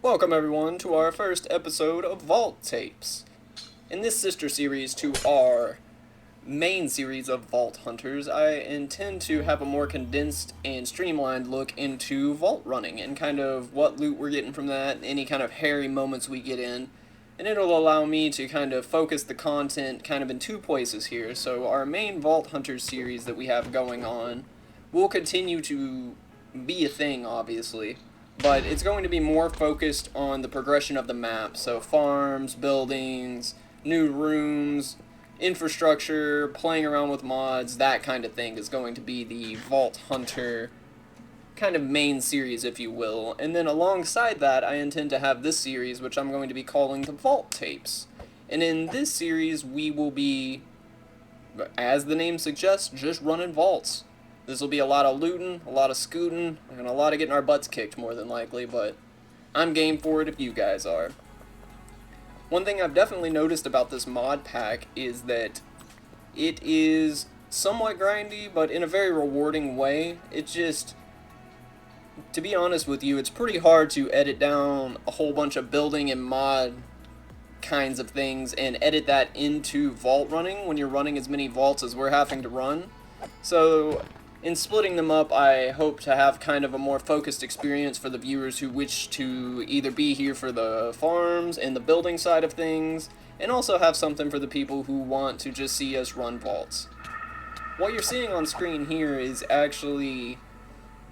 Welcome everyone to our first episode of Vault Tapes. In this sister series to our main series of Vault Hunters, I intend to have a more condensed and streamlined look into vault running and kind of what loot we're getting from that, any kind of hairy moments we get in, and it'll allow me to kind of focus the content kind of in two places here. So our main Vault Hunters series that we have going on will continue to be a thing, obviously, but it's going to be more focused on the progression of the map. So farms, buildings, new rooms, infrastructure, playing around with mods, that kind of thing is going to be the Vault Hunter kind of main series, if you will. And then alongside that, I intend to have this series, which I'm going to be calling the Vault Tapes. And in this series, we will be, as the name suggests, just running vaults. This will be a lot of looting, a lot of scooting, and a lot of getting our butts kicked more than likely, but I'm game for it if you guys are. One thing I've definitely noticed about this mod pack is that it is somewhat grindy, but in a very rewarding way. It just, to be honest with you, it's pretty hard to edit down a whole bunch of building and mod kinds of things and edit that into vault running when you're running as many vaults as we're having to run. So in splitting them up, I hope to have kind of a more focused experience for the viewers who wish to either be here for the farms and the building side of things, and also have something for the people who want to just see us run vaults. What you're seeing on screen here is actually,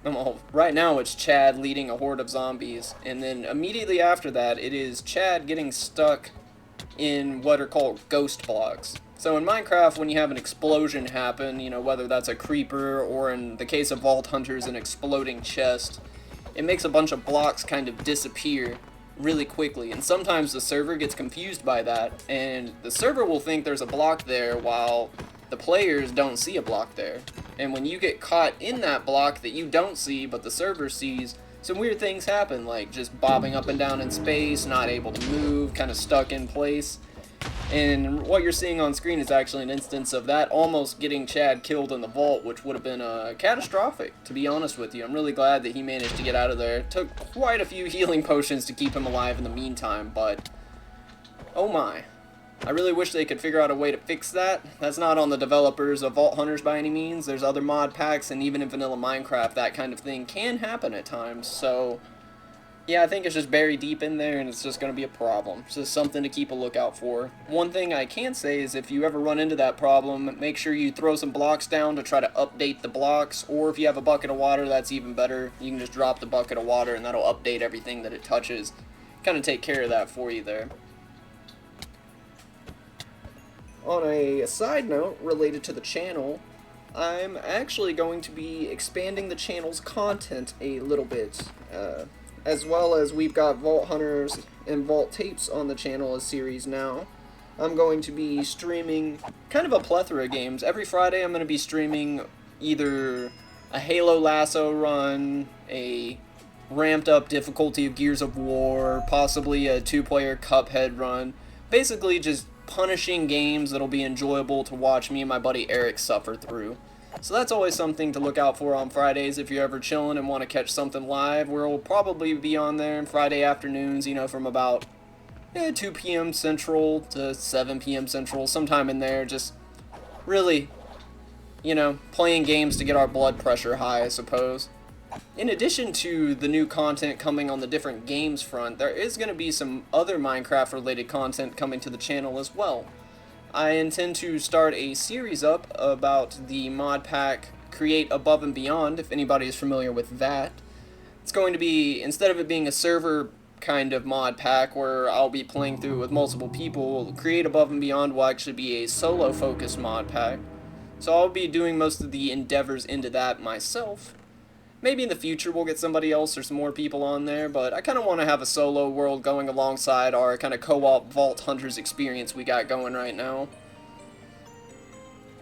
well, right now it's Chad leading a horde of zombies, and then immediately after that it is Chad getting stuck in what are called ghost blocks. So in Minecraft, when you have an explosion happen, whether that's a creeper or in the case of Vault Hunters, an exploding chest, it makes a bunch of blocks kind of disappear really quickly. And sometimes the server gets confused by that, and the server will think there's a block there while the players don't see a block there. And when you get caught in that block that you don't see but the server sees, some weird things happen, like just bobbing up and down in space, not able to move, kind of stuck in place. And what you're seeing on screen is actually an instance of that almost getting Chad killed in the vault, which would have been catastrophic, to be honest with you. I'm really glad that he managed to get out of there. It took quite a few healing potions to keep him alive in the meantime, but oh my. I really wish they could figure out a way to fix that. That's not on the developers of Vault Hunters by any means. There's other mod packs, and even in vanilla Minecraft, that kind of thing can happen at times, so yeah, I think it's just buried deep in there, and it's just going to be a problem. It's just something to keep a lookout for. One thing I can say is if you ever run into that problem, make sure you throw some blocks down to try to update the blocks, or if you have a bucket of water, that's even better. You can just drop the bucket of water, and that'll update everything that it touches. Kind of take care of that for you there. On a side note related to the channel, I'm actually going to be expanding the channel's content a little bit. As well as we've got Vault Hunters and Vault Tapes on the channel as series now. I'm going to be streaming kind of a plethora of games. Every Friday I'm going to be streaming either a Halo Lasso run, a ramped up difficulty of Gears of War, possibly a 2-player Cuphead run. Basically just punishing games that'll be enjoyable to watch me and my buddy Eric suffer through. So that's always something to look out for on Fridays if you're ever chilling and want to catch something live. We'll probably be on there on Friday afternoons, from about 2 p.m. Central to 7 p.m. Central, sometime in there, just really, playing games to get our blood pressure high, I suppose. In addition to the new content coming on the different games front, there is going to be some other Minecraft-related content coming to the channel as well. I intend to start a series up about the mod pack Create Above and Beyond, if anybody is familiar with that. It's going to be, instead of it being a server kind of mod pack where I'll be playing through with multiple people, Create Above and Beyond will actually be a solo-focused mod pack. So I'll be doing most of the endeavors into that myself. Maybe in the future we'll get somebody else or some more people on there, but I kind of want to have a solo world going alongside our kind of co-op Vault Hunters experience we got going right now.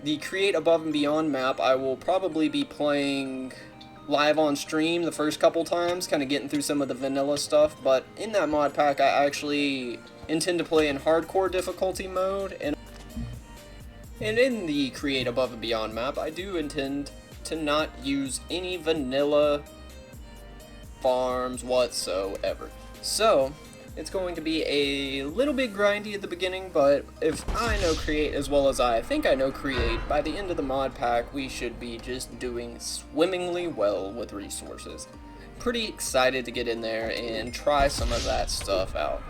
The Create Above and Beyond map I will probably be playing live on stream the first couple times, kind of getting through some of the vanilla stuff, but in that mod pack I actually intend to play in hardcore difficulty mode, and in the Create Above and Beyond map I do intend to not use any vanilla farms whatsoever. So, it's going to be a little bit grindy at the beginning, but if I know create as well as I think I know create, by the end of the mod pack we should be just doing swimmingly well with resources. Pretty excited to get in there and try some of that stuff out.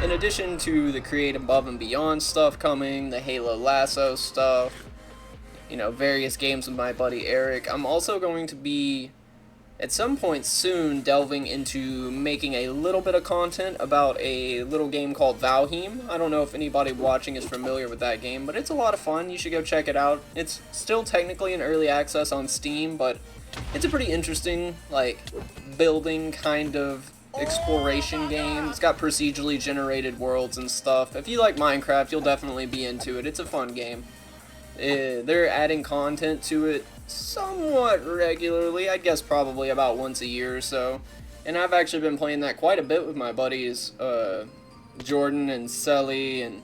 In addition to the create above and beyond stuff coming, the Halo Lasso stuff, you know, various games with my buddy Eric, I'm also going to be at some point soon delving into making a little bit of content about a little game called Valheim. I don't know if anybody watching is familiar with that game, but it's a lot of fun. You should go check it out. It's still technically in early access on Steam, but it's a pretty interesting, like, building kind of exploration game. It's got procedurally generated worlds and stuff. If you like Minecraft, you'll definitely be into it. It's a fun game. They're adding content to it somewhat regularly, I guess probably about once a year or so. And I've actually been playing that quite a bit with my buddies, Jordan and Sully, and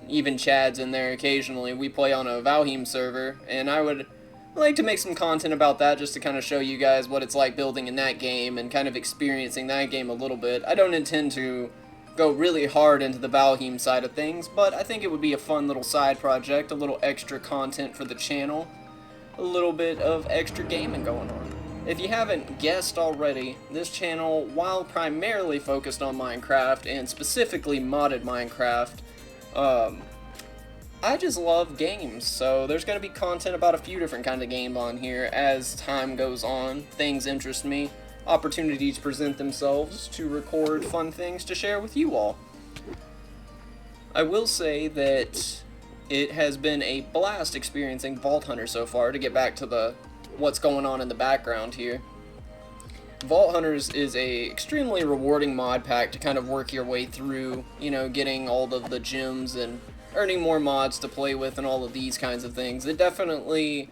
even Chad's in there occasionally. We play on a Valheim server, and I would like to make some content about that just to kind of show you guys what it's like building in that game and kind of experiencing that game a little bit. I don't intend to go really hard into the Valheim side of things, but I think it would be a fun little side project, a little extra content for the channel, a little bit of extra gaming going on. If you haven't guessed already, this channel, while primarily focused on Minecraft, and specifically modded Minecraft, I just love games, so there's going to be content about a few different kinds of games on here as time goes on. Things interest me. Opportunities present themselves to record fun things to share with you all. I will say that it has been a blast experiencing Vault Hunter so far, to get back to what's going on in the background here. Vault Hunters is a extremely rewarding mod pack to kind of work your way through, you know, getting all of the gems and earning more mods to play with and all of these kinds of things. It definitely,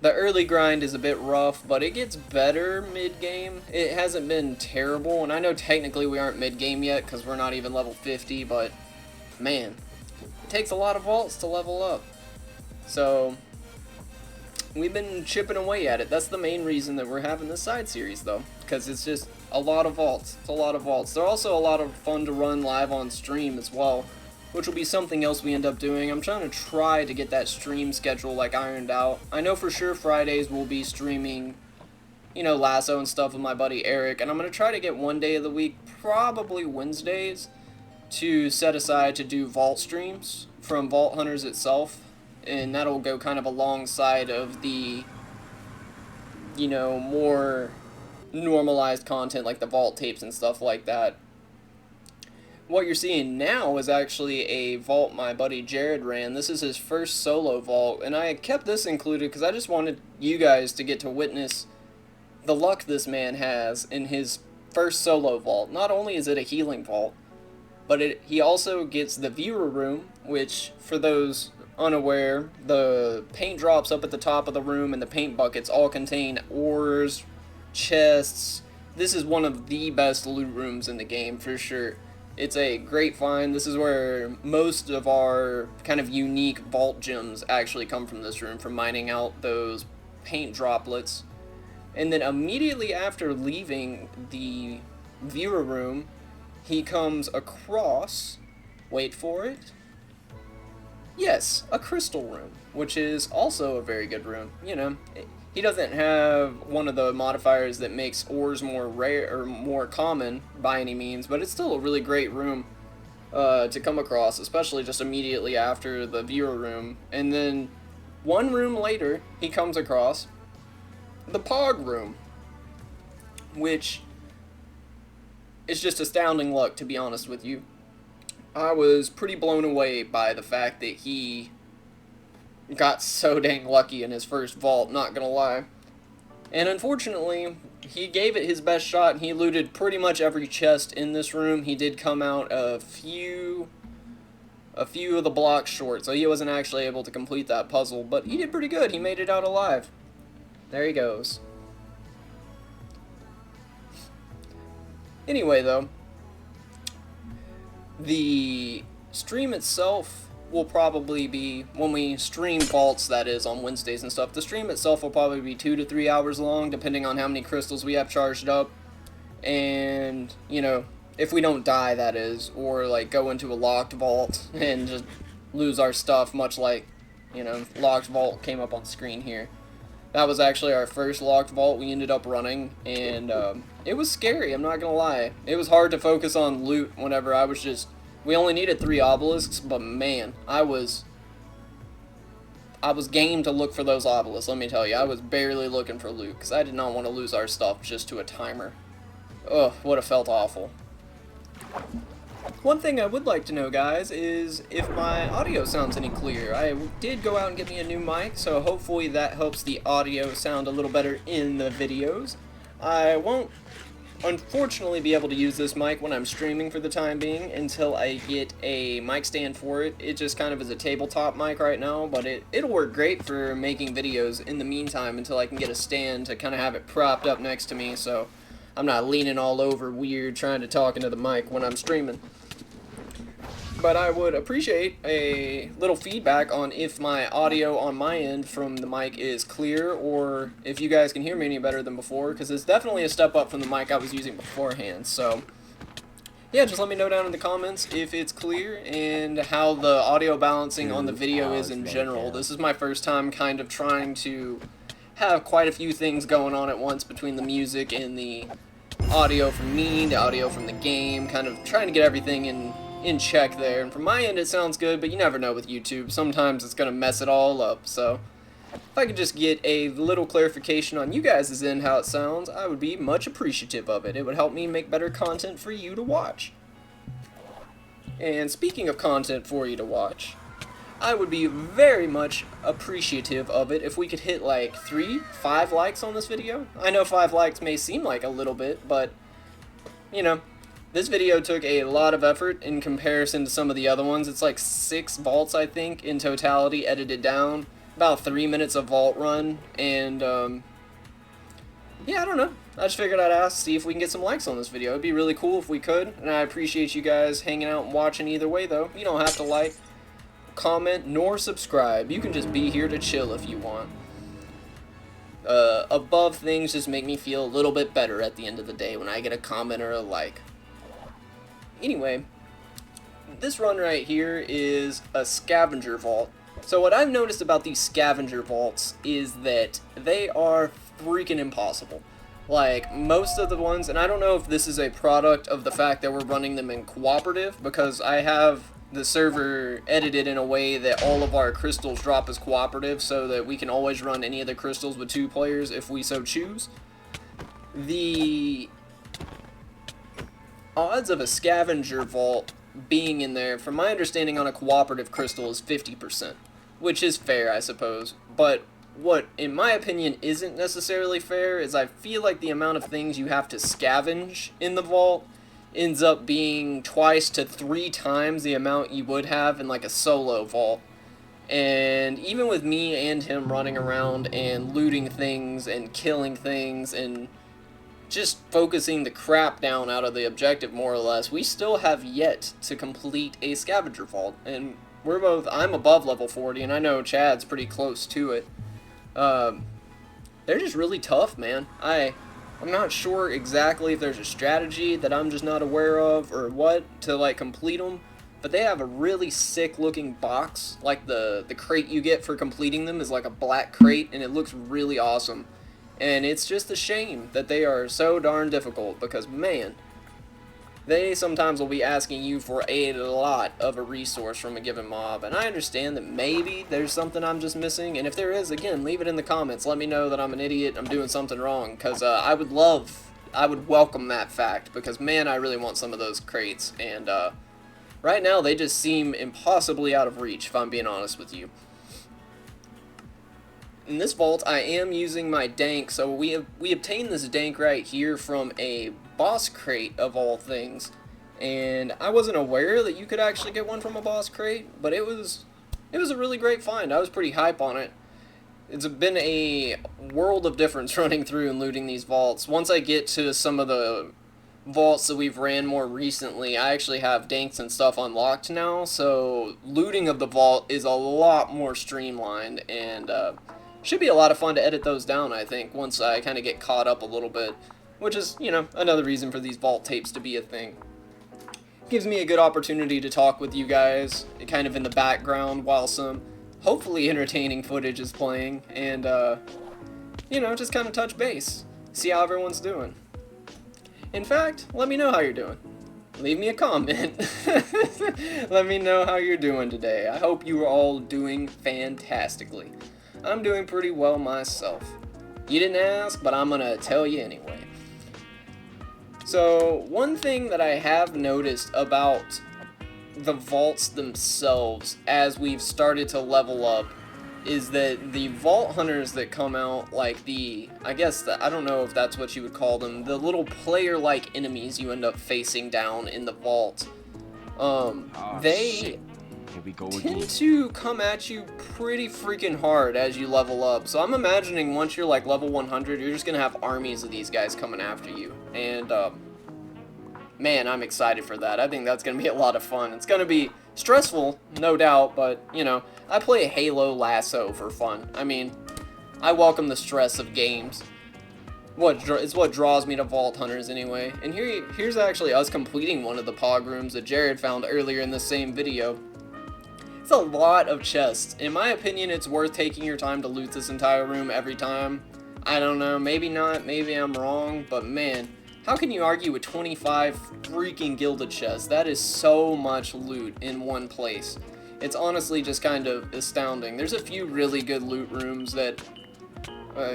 the early grind is a bit rough, but it gets better mid-game. It hasn't been terrible, and I know technically we aren't mid-game yet because we're not even level 50, but man, it takes a lot of vaults to level up. So we've been chipping away at it. That's the main reason that we're having this side series, though, because it's just a lot of vaults. It's a lot of vaults. They're also a lot of fun to run live on stream as well, which will be something else we end up doing. I'm trying to get that stream schedule like ironed out. I know for sure Fridays we'll be streaming, you know, Lasso and stuff with my buddy Eric, and I'm going to try to get one day of the week, probably Wednesdays, to set aside to do vault streams from Vault Hunters itself, and that'll go kind of alongside of the, you know, more normalized content like the vault tapes and stuff like that. What you're seeing now is actually a vault my buddy Jared ran. This is his first solo vault, and I kept this included because I just wanted you guys to get to witness the luck this man has in his first solo vault. Not only is it a healing vault, but he also gets the viewer room, which, for those unaware, the paint drops up at the top of the room and the paint buckets all contain ores, chests. This is one of the best loot rooms in the game for sure. It's a great find. This is where most of our kind of unique vault gems actually come from, this room, from mining out those paint droplets. And then immediately after leaving the viewer room, he comes across, wait for it, yes, a crystal room, which is also a very good room. You know, he doesn't have one of the modifiers that makes ores more rare or more common by any means, but it's still a really great room to come across, especially just immediately after the viewer room. And then one room later, he comes across the Pog room, which is just astounding luck, to be honest with you. I was pretty blown away by the fact that he got so dang lucky in his first vault, not gonna lie. And unfortunately, he gave it his best shot, and he looted pretty much every chest in this room. He did come out a few of the blocks short, so he wasn't actually able to complete that puzzle, but he did pretty good. He made it out alive. There he goes. Anyway, though, the stream itself will probably be, when we stream vaults, that is, on Wednesdays and stuff, the stream itself will probably be 2 to 3 hours long, depending on how many crystals we have charged up. And, you know, If we don't die, that is, or like go into a locked vault and just lose our stuff, much like, you know, locked vault came up on screen here. That was actually our first locked vault we ended up running, and it was scary, I'm not gonna lie. It was hard to focus on loot whenever I was just... We only needed 3 obelisks, but man, I was game to look for those obelisks, let me tell you. I was barely looking for loot, because I did not want to lose our stuff just to a timer. Ugh, would have felt awful. One thing I would like to know, guys, is if my audio sounds any clearer. I did go out and get me a new mic, so hopefully that helps the audio sound a little better in the videos. I won't, unfortunately, be able to use this mic when I'm streaming for the time being until I get a mic stand for it. It just kind of is a tabletop mic right now, but it'll work great for making videos in the meantime until I can get a stand to kind of have it propped up next to me, so I'm not leaning all over weird trying to talk into the mic when I'm streaming. But I would appreciate a little feedback on if my audio on my end from the mic is clear, or if you guys can hear me any better than before, because it's definitely a step up from the mic I was using beforehand. So yeah, just let me know down in the comments if it's clear and how the audio balancing on the video is in general. This is my first time kind of trying to have quite a few things going on at once between the music and the audio from me, the audio from the game, kind of trying to get everything in check there. And from my end it sounds good, but you never know with YouTube. Sometimes it's gonna mess it all up, so if I could just get a little clarification on you guys' end how it sounds, I would be much appreciative of it. It would help me make better content for you to watch. And speaking of content for you to watch, I would be very much appreciative of it if we could hit like 3-5 likes on this video. I know 5 likes may seem like a little bit, but you know, this video took a lot of effort in comparison to some of the other ones. It's like 6 vaults, I think, in totality, edited down. About 3 minutes of vault run, and, yeah, I don't know. I just figured I'd ask, see if we can get some likes on this video. It'd be really cool if we could, and I appreciate you guys hanging out and watching either way, though. You don't have to like, comment, nor subscribe. You can just be here to chill if you want. Above things just make me feel a little bit better at the end of the day when I get a comment or a like. Anyway, this run right here is a scavenger vault. So what I've noticed about these scavenger vaults is that they are freaking impossible. Like, most of the ones, and I don't know if this is a product of the fact that we're running them in cooperative, because I have the server edited in a way that all of our crystals drop as cooperative so that we can always run any of the crystals with 2 players if we so choose. The odds of a scavenger vault being in there, from my understanding on a cooperative crystal, is 50%, which is fair, I suppose. But what, in my opinion, isn't necessarily fair is I feel like the amount of things you have to scavenge in the vault ends up being twice to 3 times the amount you would have in like a solo vault. And even with me and him running around and looting things and killing things and just focusing the crap down out of the objective more or less, we still have yet to complete a scavenger vault. And we're both, I'm above level 40 and I know Chad's pretty close to it. They're just really tough, man. I'm not sure exactly if there's a strategy that I'm just not aware of or what to like complete them, but they have a really sick looking box. Like the crate you get for completing them is like a black crate and it looks really awesome. And it's just a shame that they are so darn difficult because, man, they sometimes will be asking you for a lot of a resource from a given mob. And I understand that maybe there's something I'm just missing. And if there is, again, leave it in the comments. Let me know that I'm an idiot, I'm doing something wrong. Because I would welcome that fact. Because, man, I really want some of those crates. And right now, they just seem impossibly out of reach, if I'm being honest with you. In this vault, I am using my dank, so we obtained this dank right here from a boss crate of all things, and I wasn't aware that you could actually get one from a boss crate, but it was a really great find. I was pretty hype on it. It's been a world of difference running through and looting these vaults. Once I get to some of the vaults that we've ran more recently, I actually have danks and stuff unlocked now, so looting of the vault is a lot more streamlined, and should be a lot of fun to edit those down, I think, once I kind of get caught up a little bit. Which is, you know, another reason for these vault tapes to be a thing. gives me a good opportunity to talk with you guys, kind of in the background while some hopefully entertaining footage is playing, and you know, just kind of touch base, see how everyone's doing. In fact, let me know how you're doing. Leave me a comment. Let me know how you're doing today. I hope you are all doing fantastically. I'm doing pretty well myself. You didn't ask, but I'm gonna tell you anyway. So, one thing that I have noticed about the vaults themselves as we've started to level up is that the vault hunters that come out, like I don't know if that's what you would call them, the little player-like enemies you end up facing down in the vault, they tend to come at you pretty freaking hard as you level up. So I'm imagining once you're like level 100, you're just gonna have armies of these guys coming after you, and man, I'm excited for that. I think that's gonna be a lot of fun. It's gonna be stressful, no doubt, but, you know, I play Halo Lasso for fun. I mean, I welcome the stress of games. It's what draws me to Vault Hunters anyway. And here's actually us completing one of the Pog rooms that Jared found earlier in the same video. It's a lot of chests. In my opinion, it's worth taking your time to loot this entire room every time. I don't know, maybe not, maybe I'm wrong, but man, how can you argue with 25 freaking gilded chests? That is so much loot in one place. It's honestly just kind of astounding. There's a few really good loot rooms that,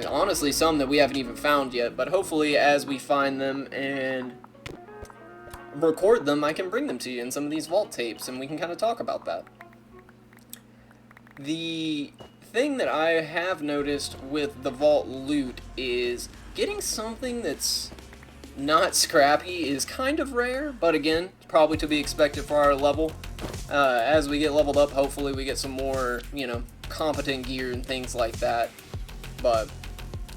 honestly, some that we haven't even found yet, but hopefully as we find them and record them, I can bring them to you in some of these vault tapes, and we can kind of talk about that. The thing that I have noticed with the vault loot is getting something that's not scrappy is kind of rare, but again, probably to be expected for our level. As we get leveled up, hopefully we get some more, you know, competent gear and things like that. But,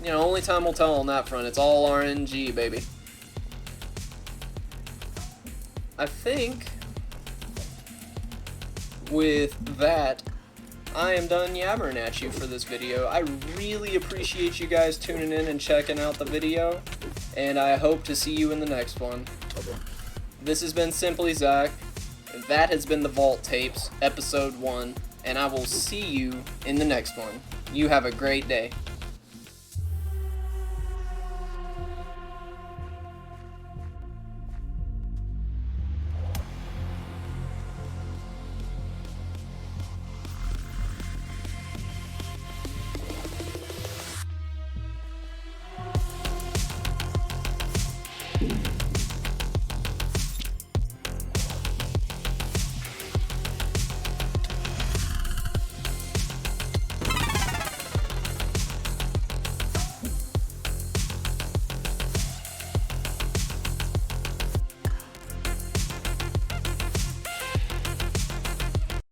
you know, only time will tell on that front. It's all RNG, baby. I think with that, I am done yabbering at you for this video. I really appreciate you guys tuning in and checking out the video, and I hope to see you in the next one. This has been Simply Zach. That has been the Vault Tapes, episode 1, and I will see you in the next one. You have a great day.